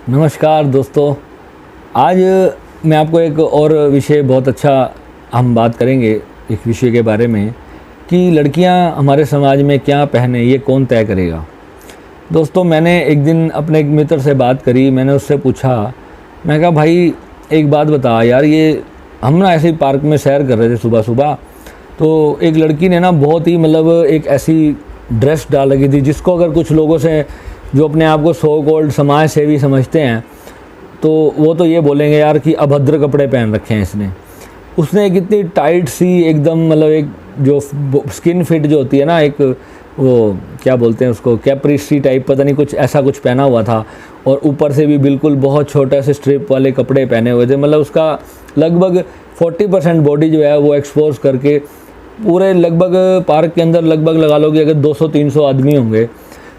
नमस्कार दोस्तों, आज मैं आपको एक और विषय बहुत अच्छा हम बात करेंगे एक विषय के बारे में कि लड़कियां हमारे समाज में क्या पहने ये कौन तय करेगा। दोस्तों, मैंने एक दिन अपने एक मित्र से बात करी। मैंने उससे पूछा, मैं कहा भाई एक बात बता यार, ये हम ना ऐसे ही पार्क में सैर कर रहे थे सुबह सुबह, तो एक लड़की ने ना बहुत ही एक ऐसी ड्रेस डाल रखी थी जिसको अगर कुछ लोगों से जो अपने आप को सो कॉल्ड समाज सेवी समझते हैं तो वो तो ये बोलेंगे यार कि अभद्र कपड़े पहन रखे हैं इसने। उसने एक इतनी टाइट सी एकदम एक जो स्किन फिट जो होती है ना, एक वो क्या बोलते हैं उसको, कैप्रिसी टाइप पता नहीं कुछ ऐसा कुछ पहना हुआ था, और ऊपर से भी बिल्कुल बहुत छोटे से स्ट्रिप वाले कपड़े पहने हुए थे। उसका लगभग 40% बॉडी जो है वो एक्सपोज करके पूरे लगभग पार्क के अंदर लगभग लगा लो कि अगर 200-300 आदमी होंगे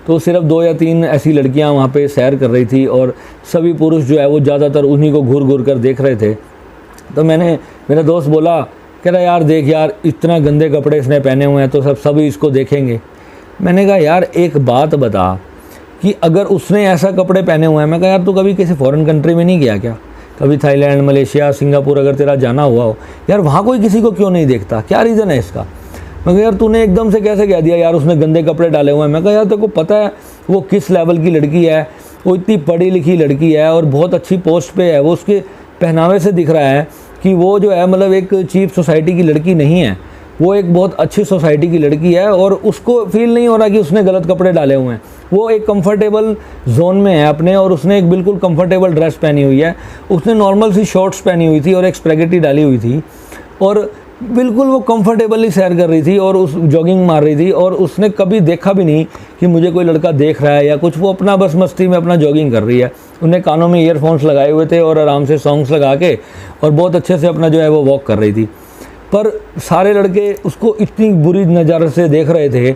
तो सिर्फ 2 या 3 ऐसी लड़कियां वहाँ पे सैर कर रही थी, और सभी पुरुष जो है वो ज़्यादातर उन्हीं को घूर घूर कर देख रहे थे। तो मेरा दोस्त बोला, कह रहा यार देख यार, इतना गंदे कपड़े इसने पहने हुए हैं तो सभी इसको देखेंगे। मैंने कहा यार एक बात बता कि अगर उसने ऐसा कपड़े पहने हुए हैं, मैं कहा यार तू कभी किसी फॉरेन कंट्री में नहीं गया क्या? कभी थाईलैंड, मलेशिया, सिंगापुर अगर तेरा जाना हुआ हो यार, वहाँ कोई किसी को क्यों नहीं देखता? क्या रीज़न है इसका? मैं कहा यार तूने एकदम से कैसे कह दिया यार उसने गंदे कपड़े डाले हुए हैं? मैं कहा यार तेरे को पता है वो किस लेवल की लड़की है, वो इतनी पढ़ी लिखी लड़की है और बहुत अच्छी पोस्ट पे है। वो उसके पहनावे से दिख रहा है कि वो जो है एक चीप सोसाइटी की लड़की नहीं है, वो एक बहुत अच्छी सोसाइटी की लड़की है, और उसको फील नहीं हो रहा कि उसने गलत कपड़े डाले हुए हैं। वो एक कंफर्टेबल जोन में है अपने, और उसने एक बिल्कुल कंफर्टेबल ड्रेस पहनी हुई है। उसने नॉर्मल सी शॉर्ट्स पहनी हुई थी और एक स्पेगेटी डाली हुई थी, और बिल्कुल वो कंफर्टेबली सैर कर रही थी और उस जॉगिंग मार रही थी, और उसने कभी देखा भी नहीं कि मुझे कोई लड़का देख रहा है या कुछ। वो अपना बस मस्ती में अपना जॉगिंग कर रही है। उन्हें कानों में ईयरफोन्स लगाए हुए थे और आराम से सॉन्ग्स लगा के और बहुत अच्छे से अपना जो है वो वॉक कर रही थी। पर सारे लड़के उसको इतनी बुरी नज़र से देख रहे थे।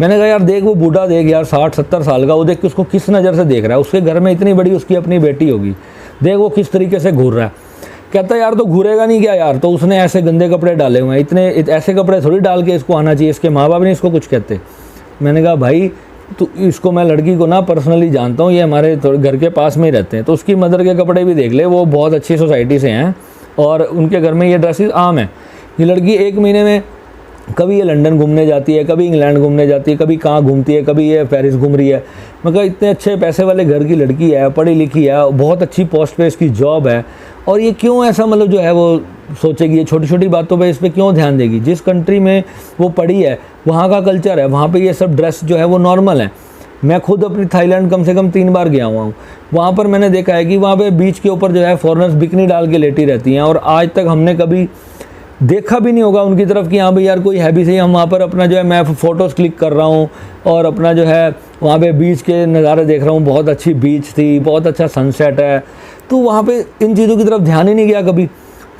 मैंने कहा यार देख वो बूढ़ा देख यार 60-70 साल का, वो देख के उसको किस नज़र से देख रहा है। उसके घर में इतनी बड़ी उसकी अपनी बेटी होगी, देख वो किस तरीके से घूर रहा है। कहता यार तो घूरेगा नहीं क्या यार, तो उसने ऐसे गंदे कपड़े डाले हुए हैं, इतने ऐसे कपड़े थोड़ी डाल के इसको आना चाहिए, इसके माँ बाप नहीं इसको कुछ कहते। मैंने कहा भाई तो इसको मैं लड़की को ना पर्सनली जानता हूँ, ये हमारे घर के पास में ही रहते हैं, तो उसकी मदर के कपड़े भी देख ले, वो बहुत अच्छी सोसाइटी से हैं और उनके घर में ये ड्रेसेस आम है। ये लड़की 1 महीने में कभी ये लंदन घूमने जाती है, कभी इंग्लैंड घूमने जाती है, कभी कहाँ घूमती है, कभी ये पेरिस घूम रही है। मैं कहा इतने अच्छे पैसे वाले घर की लड़की है, पढ़ी लिखी है, बहुत अच्छी पोस्ट पे इसकी जॉब है, और ये क्यों ऐसा जो है वो सोचेगी, ये छोटी छोटी बातों पे इस पर क्यों ध्यान देगी? जिस कंट्री में वो पढ़ी है वहाँ का कल्चर है, वहाँ पे ये सब ड्रेस जो है वो नॉर्मल है। मैं खुद अपनी थाईलैंड कम से कम 3 बार गया हुआ हूँ। वहाँ पर मैंने देखा है कि वहाँ पे बीच के ऊपर जो है फॉरेनर्स बिकनी डाल के लेटी रहती हैं, और आज तक हमने कभी देखा भी नहीं होगा उनकी तरफ कि हाँ भाई यार कोई है भी सही। हम वहाँ पर अपना जो है मैं फ़ोटोज़ क्लिक कर रहा हूँ और अपना जो है वहाँ पे बीच के नज़ारे देख रहा हूँ। बहुत अच्छी बीच थी, बहुत अच्छा सनसेट है, तो वहाँ पे इन चीज़ों की तरफ ध्यान ही नहीं गया कभी।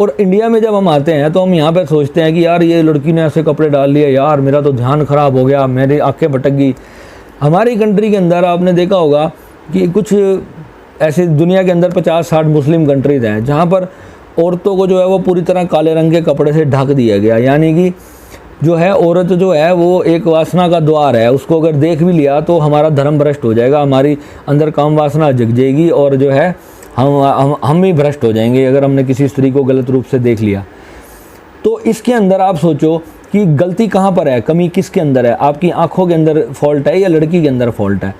और इंडिया में जब हम आते हैं तो हम यहाँ पर सोचते हैं कि यार ये लड़की ने ऐसे कपड़े डाल लिए, यार मेरा तो ध्यान ख़राब हो गया, मेरी आँखें भटक गई। हमारी कंट्री के अंदर आपने देखा होगा कि कुछ ऐसे दुनिया के अंदर 50-60 मुस्लिम कंट्रीज़ हैं जहाँ पर औरतों को जो है वो पूरी तरह काले रंग के कपड़े से ढक दिया गया। यानी कि जो है औरत जो है वो एक वासना का द्वार है, उसको अगर देख भी लिया तो हमारा धर्म भ्रष्ट हो जाएगा, हमारी अंदर काम वासना जग जाएगी, और जो है हम ही भ्रष्ट हो जाएंगे अगर हमने किसी स्त्री को गलत रूप से देख लिया। तो इसके अंदर आप सोचो कि गलती कहाँ पर है, कमी किसके अंदर है? आपकी आँखों के अंदर फॉल्ट है या लड़की के अंदर फॉल्ट है?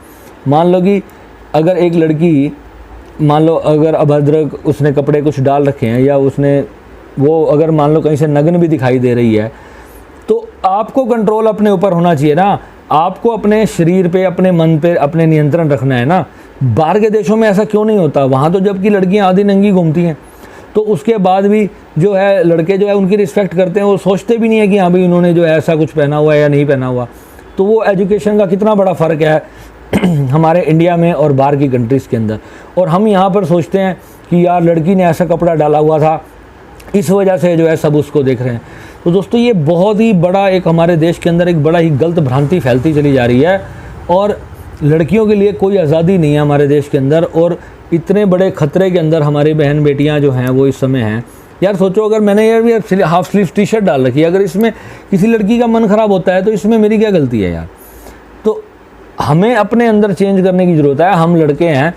मान लो कि अगर एक लड़की, मान लो अगर अभद्र उसने कपड़े कुछ डाल रखे हैं, या उसने वो अगर मान लो कहीं से नग्न भी दिखाई दे रही है, तो आपको कंट्रोल अपने ऊपर होना चाहिए ना। आपको अपने शरीर पे, अपने मन पे अपने नियंत्रण रखना है ना। बाहर के देशों में ऐसा क्यों नहीं होता? वहाँ तो जबकि लड़कियाँ आधी नंगी घूमती हैं, तो उसके बाद भी जो है लड़के जो है उनकी रिस्पेक्ट करते हैं। वो सोचते भी नहीं है कि हाँ भाई उन्होंने जो है ऐसा कुछ पहना हुआ है या नहीं पहना हुआ। तो वो एजुकेशन का कितना बड़ा फ़र्क है हमारे इंडिया में और बाहर की कंट्रीज़ के अंदर। और हम यहाँ पर सोचते हैं कि यार लड़की ने ऐसा कपड़ा डाला हुआ था, इस वजह से जो है सब उसको देख रहे हैं। तो दोस्तों ये बहुत ही बड़ा एक हमारे देश के अंदर एक बड़ा ही गलत भ्रांति फैलती चली जा रही है, और लड़कियों के लिए कोई आज़ादी नहीं है हमारे देश के अंदर, और इतने बड़े खतरे के अंदर हमारी बहन बेटियाँ जो हैं वो इस समय हैं। यार सोचो अगर मैंने यार हाफ स्लीव टी शर्ट डाल रखी है, अगर इसमें किसी लड़की का मन ख़राब होता है तो इसमें मेरी क्या गलती है यार? तो हमें अपने अंदर चेंज करने की ज़रूरत है। हम लड़के हैं,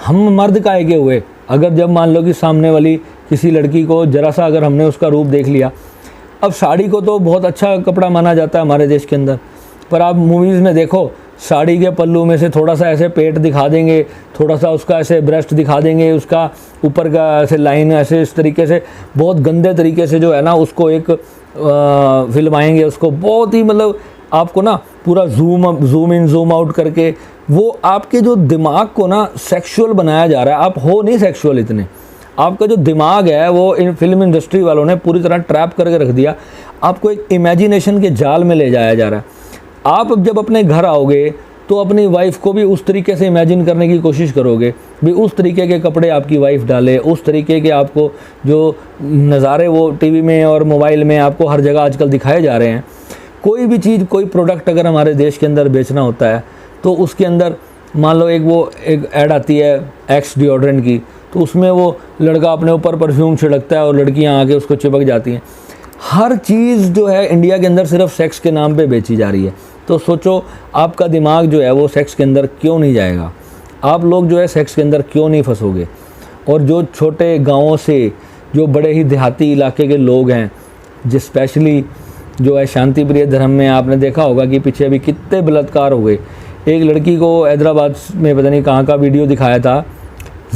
हम मर्द काहे के हुए? अगर जब मान लो कि सामने वाली किसी लड़की को ज़रा सा अगर हमने उसका रूप देख लिया, अब साड़ी को तो बहुत अच्छा कपड़ा माना जाता है हमारे देश के अंदर, पर आप मूवीज़ में देखो साड़ी के पल्लू में से थोड़ा सा ऐसे पेट दिखा देंगे, थोड़ा सा उसका ऐसे ब्रेस्ट दिखा देंगे, उसका ऊपर का ऐसे लाइन ऐसे इस तरीके से बहुत गंदे तरीके से जो है ना उसको एक फिल्माएंगे, उसको बहुत ही मतलब आपको ना पूरा जूम इन जूम आउट करके वो आपके जो दिमाग को ना सेक्सुअल बनाया जा रहा है। आप हो नहीं सेक्सुअल इतने, आपका जो दिमाग है वो इन फिल्म इंडस्ट्री वालों ने पूरी तरह ट्रैप करके रख दिया, आपको एक इमेजिनेशन के जाल में ले जाया जा रहा है। आप जब अपने घर आओगे तो अपनी वाइफ को भी उस तरीके से इमेजिन करने की कोशिश करोगे, भी उस तरीके के कपड़े आपकी वाइफ डाले, उस तरीके के आपको जो नज़ारे वो टीवी में और मोबाइल में आपको हर जगह आजकल दिखाए जा रहे हैं। कोई भी चीज़, कोई प्रोडक्ट अगर हमारे देश के अंदर बेचना होता है तो उसके अंदर मान लो एक ऐड आती है एक्स डिओड्रेंट की, तो उसमें वो लड़का अपने ऊपर परफ्यूम छिड़कता है और लड़कियां आके उसको चिपक जाती हैं। हर चीज़ जो है इंडिया के अंदर सिर्फ सेक्स के नाम पे बेची जा रही है। तो सोचो आपका दिमाग जो है वो सेक्स के अंदर क्यों नहीं जाएगा? आप लोग जो है सेक्स के अंदर क्यों नहीं फंसोगे? और जो छोटे गाँवों से जो बड़े ही देहाती इलाके के लोग हैं, जो स्पेशली जो है शांति प्रिय धर्म में, आपने देखा होगा कि पीछे अभी कितने बलात्कार हो गए। एक लड़की को हैदराबाद में पता नहीं कहाँ का वीडियो दिखाया था,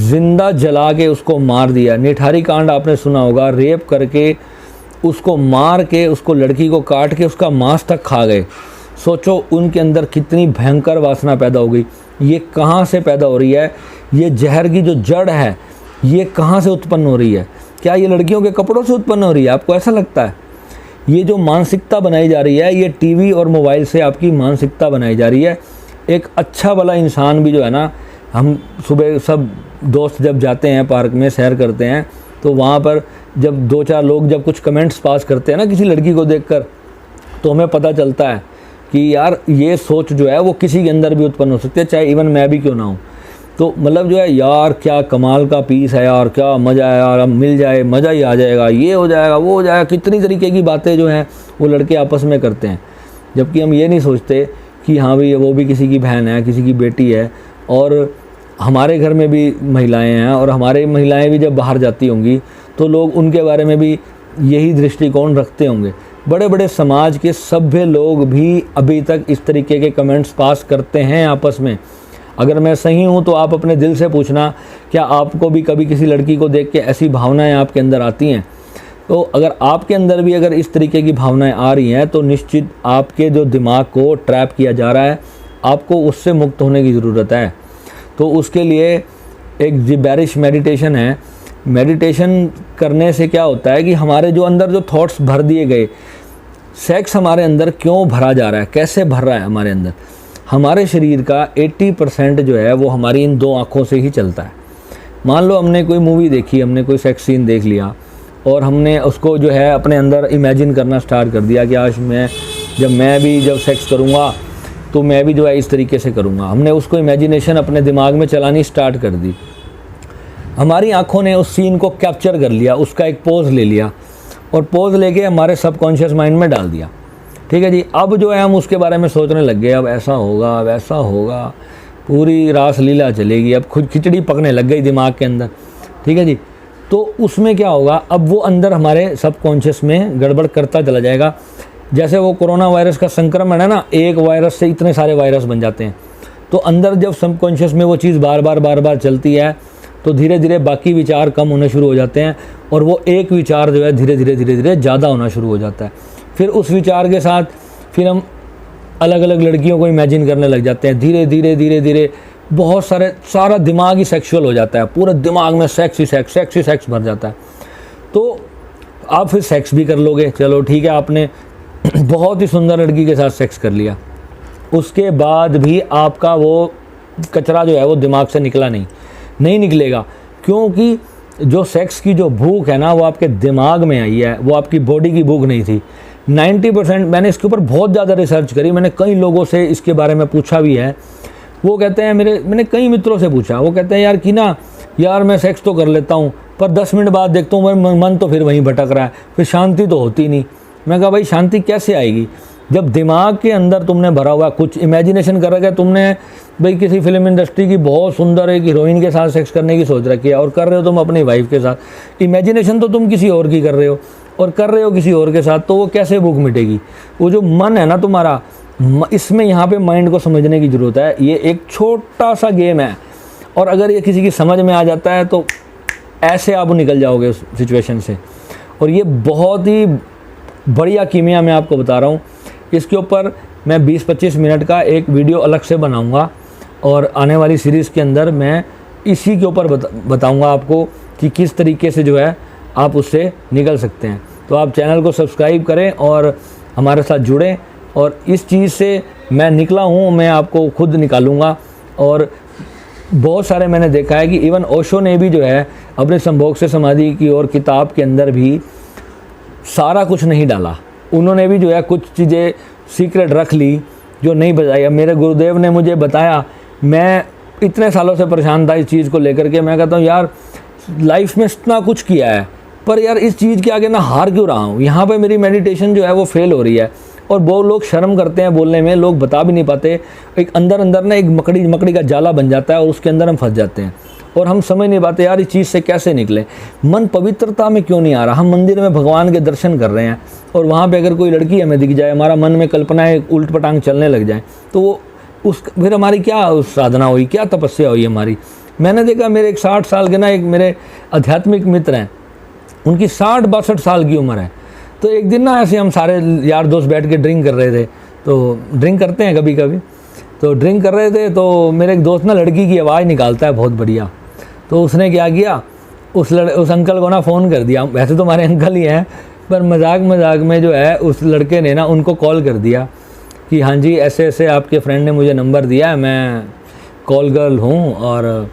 जिंदा जला के उसको मार दिया। निठारी कांड आपने सुना होगा, रेप करके उसको मार के उसको लड़की को काट के उसका मांस तक खा गए। सोचो उनके अंदर कितनी भयंकर वासना पैदा हो गई। ये कहाँ से पैदा हो रही है? ये जहर की जो जड़ है ये कहाँ से उत्पन्न हो रही है? क्या ये लड़कियों के कपड़ों से उत्पन्न हो रही है? आपको ऐसा लगता है? ये जो मानसिकता बनाई जा रही है ये टीवी और मोबाइल से आपकी मानसिकता बनाई जा रही है। एक अच्छा भला इंसान भी जो है ना, हम सुबह सब दोस्त जब जाते हैं पार्क में सैर करते हैं तो वहाँ पर जब 2-4 लोग जब कुछ कमेंट्स पास करते हैं ना किसी लड़की को देखकर, तो हमें पता चलता है कि यार ये सोच जो है वो किसी के अंदर भी उत्पन्न हो सकती है, चाहे इवन मैं भी क्यों ना हूँ। तो मतलब जो है यार क्या कमाल का पीस है यार, क्या मज़ा है यार, अब मिल जाए मज़ा ही आ जाएगा, ये हो जाएगा वो हो जाएगा, कितनी तरीके की बातें जो हैं वो लड़के आपस में करते हैं। जबकि हम ये नहीं सोचते कि हाँ भाई वो भी किसी की बहन है, किसी की बेटी है, और हमारे घर में भी महिलाएं हैं और हमारे महिलाएं भी जब बाहर जाती होंगी तो लोग उनके बारे में भी यही दृष्टिकोण रखते होंगे। बड़े बड़े समाज के सभ्य लोग भी अभी तक इस तरीके के कमेंट्स पास करते हैं आपस में। अगर मैं सही हूँ तो आप अपने दिल से पूछना, क्या आपको भी कभी किसी लड़की को देख के ऐसी भावनाएं आपके अंदर आती हैं? तो अगर आपके अंदर भी अगर इस तरीके की भावनाएं आ रही हैं तो निश्चित आपके जो दिमाग को ट्रैप किया जा रहा है, आपको उससे मुक्त होने की ज़रूरत है। तो उसके लिए एक जिबैरिश मेडिटेशन है। मेडिटेशन करने से क्या होता है कि हमारे जो अंदर जो थॉट्स भर दिए गए, सेक्स हमारे अंदर क्यों भरा जा रहा है, कैसे भर रहा है हमारे अंदर? हमारे शरीर का 80% जो है वो हमारी इन 2 आँखों से ही चलता है। मान लो हमने कोई मूवी देखी, हमने कोई सेक्स सीन देख लिया और हमने उसको जो है अपने अंदर इमेजिन करना स्टार्ट कर दिया कि आज मैं भी जब सेक्स करूँगा तो मैं भी जो है इस तरीके से करूँगा। हमने उसको इमेजिनेशन अपने दिमाग में चलानी स्टार्ट कर दी। हमारी आँखों ने उस सीन को कैप्चर कर लिया, उसका एक पोज ले लिया और पोज लेके हमारे सबकॉन्शियस माइंड में डाल दिया। ठीक है जी। अब जो है हम उसके बारे में सोचने लग गए, अब ऐसा होगा वैसा होगा, पूरी रास लीला चलेगी, अब खुद खिचड़ी पकने लग गई दिमाग के अंदर। ठीक है जी। तो उसमें क्या होगा, अब वो अंदर हमारे सबकॉन्शियस में गड़बड़ करता चला जाएगा। जैसे वो कोरोना वायरस का संक्रमण है ना, एक वायरस से इतने सारे वायरस बन जाते हैं। तो अंदर जब सबकॉन्शियस में वो चीज़ बार बार चलती है तो धीरे धीरे बाकी विचार कम होने शुरू हो जाते हैं और वो एक विचार जो है धीरे धीरे ज़्यादा होना शुरू हो जाता है। फिर उस विचार के साथ फिर हम अलग अलग लड़कियों को इमेजिन करने लग जाते हैं। धीरे धीरे बहुत सारा दिमाग ही सेक्सुअल हो जाता है, पूरे दिमाग में सेक्स ही सेक्स भर जाता है। तो आप फिर सेक्स भी कर लोगे, चलो ठीक है, आपने बहुत ही सुंदर लड़की के साथ सेक्स कर लिया, उसके बाद भी आपका वो कचरा जो है वो दिमाग से निकला नहीं निकलेगा, क्योंकि जो सेक्स की जो भूख है ना वो आपके दिमाग में आई है, वो आपकी बॉडी की भूख नहीं थी। 90% मैंने इसके ऊपर बहुत ज़्यादा रिसर्च करी, मैंने कई लोगों से इसके बारे में पूछा भी है। वो कहते हैं मैंने कई मित्रों से पूछा, वो कहते हैं यार मैं सेक्स तो कर लेता हूँ पर 10 मिनट बाद देखता हूँ मेरा मन तो फिर वहीं भटक रहा है, फिर शांति तो होती नहीं। मैं कहा भाई शांति कैसे आएगी जब दिमाग के अंदर तुमने भरा हुआ कुछ इमेजिनेशन कर रखा है, तुमने भाई किसी फिल्म इंडस्ट्री की बहुत सुंदर एक हीरोइन के साथ सेक्स करने की सोच रखी है और कर रहे हो तुम अपनी वाइफ के साथ, इमेजिनेशन तो तुम किसी और की कर रहे हो और कर रहे हो किसी और के साथ, तो वो कैसे भूख मिटेगी? वो जो मन है ना तुम्हारा, इसमें यहाँ पे माइंड को समझने की ज़रूरत है। ये एक छोटा सा गेम है और अगर ये किसी की समझ में आ जाता है तो ऐसे आप निकल जाओगे उस सिचुएशन से। और ये बहुत ही बढ़िया कीमिया मैं आपको बता रहा हूँ। इसके ऊपर मैं 20-25 मिनट का एक वीडियो अलग से बनाऊँगा और आने वाली सीरीज़ के अंदर मैं इसी के ऊपर बताऊँगा आपको कि किस तरीके से जो है आप उससे निकल सकते हैं। तो आप चैनल को सब्सक्राइब करें और हमारे साथ जुड़ें, और इस चीज़ से मैं निकला हूँ, मैं आपको खुद निकालूँगा। और बहुत सारे मैंने देखा है कि इवन ओशो ने भी जो है अपने संभोग से समाधि की और किताब के अंदर भी सारा कुछ नहीं डाला। उन्होंने भी जो है कुछ चीज़ें सीक्रेट रख ली जो नहीं बताई। अब मेरे गुरुदेव ने मुझे बताया, मैं इतने सालों से परेशान था इस चीज़ को लेकर के। मैं कहता हूँ यार लाइफ में इतना कुछ किया है, पर यार इस चीज़ के आगे ना हार क्यों रहा हूँ? यहाँ पे मेरी मेडिटेशन जो है वो फेल हो रही है। और बहुत लोग शर्म करते हैं बोलने में, लोग बता भी नहीं पाते। एक अंदर ना एक मकड़ी का जाला बन जाता है और उसके अंदर हम फंस जाते हैं और हम समझ नहीं पाते यार इस चीज़ से कैसे निकले। मन पवित्रता में क्यों नहीं आ रहा? हम मंदिर में भगवान के दर्शन कर रहे हैं और वहाँ पे अगर कोई लड़की हमें दिख जाए, हमारा मन में कल्पनाएं उल्ट पटांग चलने लग जाए, तो वो फिर हमारी क्या साधना हुई, क्या तपस्या हुई हमारी? मैंने देखा मेरे एक 60 साल के ना एक मेरे आध्यात्मिक मित्र हैं, उनकी 60-62 साल की उम्र है। तो एक दिन ना ऐसे हम सारे यार दोस्त बैठ के ड्रिंक कर रहे थे, तो ड्रिंक करते हैं कभी कभी, तो ड्रिंक कर रहे थे तो मेरे एक दोस्त ना लड़की की आवाज़ निकालता है बहुत बढ़िया। तो उसने क्या किया, उस अंकल को ना फ़ोन कर दिया। वैसे तो हमारे अंकल ही हैं, पर मजाक में जो है उस लड़के ने ना उनको कॉल कर दिया कि हाँ जी ऐसे ऐसे आपके फ्रेंड ने मुझे नंबर दिया है, मैं कॉल गर्ल हूँ और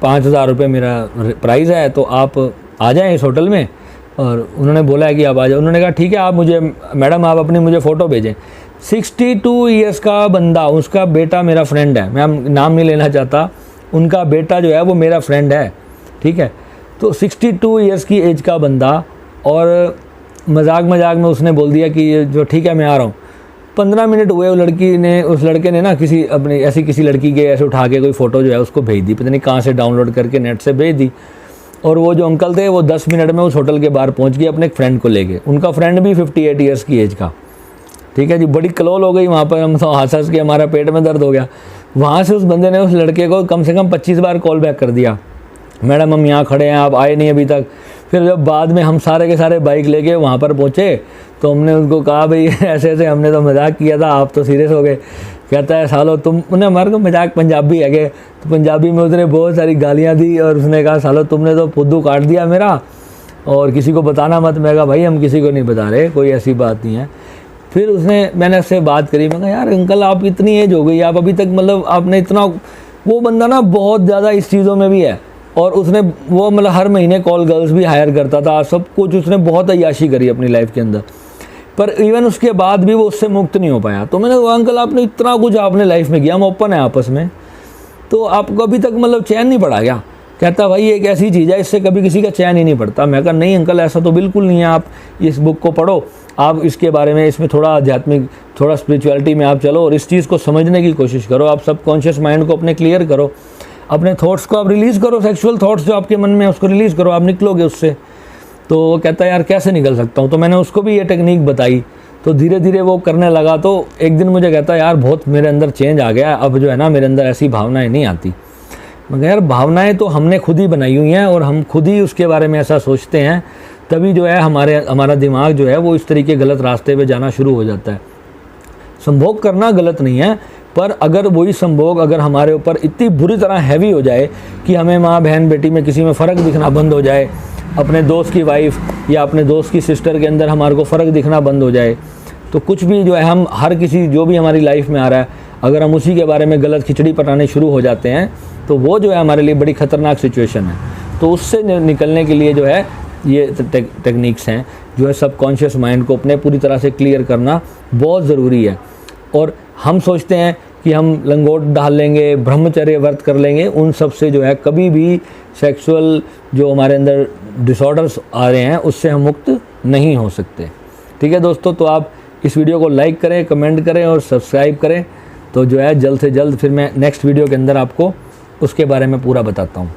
5,000 रुपये मेरा प्राइज़ है, तो आप आ जाएँ इस होटल में। और उन्होंने बोला है कि आप आ जाओ। उन्होंने कहा ठीक है, आप मुझे मैडम आप अपनी मुझे फ़ोटो भेजें। 62 ईयर्स का बंदा, उसका बेटा मेरा फ्रेंड है, मैं नाम नहीं लेना चाहता, उनका बेटा जो है वो मेरा फ्रेंड है, ठीक है। तो 62 ईयर्स की एज का बंदा, और मजाक में उसने बोल दिया कि जो ठीक है मैं आ रहा हूँ। 15 मिनट हुए उस लड़के ने ना किसी लड़की के ऐसे उठा के कोई फ़ोटो जो है उसको भेज दी, पता नहीं कहाँ से डाउनलोड करके नेट से भेज दी। और वो जो अंकल थे वो 10 मिनट में उस होटल के बाहर पहुंच गए अपने एक फ्रेंड को लेके। उनका फ्रेंड भी 58 ईयर्स की एज का, ठीक है जी। बड़ी कलोल हो गई वहाँ पर, हम तो हंस के हमारा पेट में दर्द हो गया। वहाँ से उस बंदे ने उस लड़के को कम से कम 25 बार कॉल बैक कर दिया, मैडम हम यहाँ खड़े हैं, आप आए नहीं अभी तक। फिर जब बाद में हम सारे के सारे बाइक लेके वहाँ पर पहुँचे तो हमने उनको कहा भाई ऐसे हमने तो मजाक किया था, आप तो सीरियस हो गए। कहता है सालो तुम, उन्हें हमारे को मजाक पंजाबी है कि, तो पंजाबी में उसने बहुत सारी गालियाँ दी और उसने कहा सालो तुमने तो फुद्दू काट दिया मेरा और किसी को बताना मत। मैं कहा भाई हम किसी को नहीं बता रहे, कोई ऐसी बात नहीं है। फिर मैंने उससे बात करी, मैं कहा यार अंकल आप इतनी एज हो गई, आप अभी तक मतलब आपने इतना, वो बंदा ना बहुत ज़्यादा इस चीज़ों में भी है। और उसने वो मतलब हर महीने कॉल गर्ल्स भी हायर करता था, सब कुछ उसने बहुत अय्याशी करी अपनी लाइफ के अंदर, पर इवन उसके बाद भी वो उससे मुक्त नहीं हो पाया। तो मैंने कहा अंकल आपने इतना कुछ आपने लाइफ में किया, हम ओपन है आपस में, तो आपको अभी तक मतलब चैन नहीं पड़ा क्या? कहता भाई एक ऐसी चीज़ है इससे कभी किसी का चैन ही नहीं पड़ता। मैं कहा नहीं अंकल ऐसा तो बिल्कुल नहीं है, आप इस बुक को पढ़ो, आप इसके बारे में, इसमें थोड़ा आध्यात्मिक, थोड़ा स्पिरिचुअलिटी में आप चलो और इस चीज़ को समझने की कोशिश करो। आप सबकॉन्शियस माइंड को अपने क्लियर करो, अपने थॉट्स को आप रिलीज़ करो, सेक्सुअल थॉट्स जो आपके मन में है उसको रिलीज़ करो, आप निकलोगे उससे। तो वो कहता है यार कैसे निकल सकता हूँ? तो मैंने उसको भी ये टेक्निक बताई, तो धीरे धीरे वो करने लगा। तो एक दिन मुझे कहता है यार बहुत मेरे अंदर चेंज आ गया, अब जो है ना मेरे अंदर ऐसी भावनाएं नहीं आती। मगर यार भावनाएं तो हमने खुद ही बनाई हुई हैं और हम खुद ही उसके बारे में ऐसा सोचते हैं, तभी जो है हमारा दिमाग जो है वो इस तरीके गलत रास्ते पे जाना शुरू हो जाता है। संभोग करना गलत नहीं है, पर अगर वही संभोग अगर हमारे ऊपर इतनी बुरी तरह हैवी हो जाए कि हमें माँ बहन बेटी में किसी में फ़र्क दिखना बंद हो जाए, अपने दोस्त की वाइफ या अपने दोस्त की सिस्टर के अंदर हमारे को फ़र्क दिखना बंद हो जाए, तो कुछ भी जो है हम हर किसी जो भी हमारी लाइफ में आ रहा है, अगर हम उसी के बारे में गलत खिचड़ी पटाने शुरू हो जाते हैं तो वो जो है हमारे लिए बड़ी ख़तरनाक सिचुएशन है। तो उससे निकलने के लिए जो है ये टेक्निक्स हैं, जो है सबकॉन्शियस माइंड को अपने पूरी तरह से क्लियर करना बहुत ज़रूरी है। और हम सोचते हैं कि हम लंगोट डाल लेंगे, ब्रह्मचर्य व्रत कर लेंगे, उन सब से जो है कभी भी सेक्सुअल जो हमारे अंदर डिसऑर्डर्स आ रहे हैं उससे हम मुक्त नहीं हो सकते। ठीक है दोस्तों, तो आप इस वीडियो को लाइक करें, कमेंट करें और सब्सक्राइब करें तो जो है जल्द से जल्द फिर मैं नेक्स्ट वीडियो के अंदर आपको उसके बारे में पूरा बताता हूँ।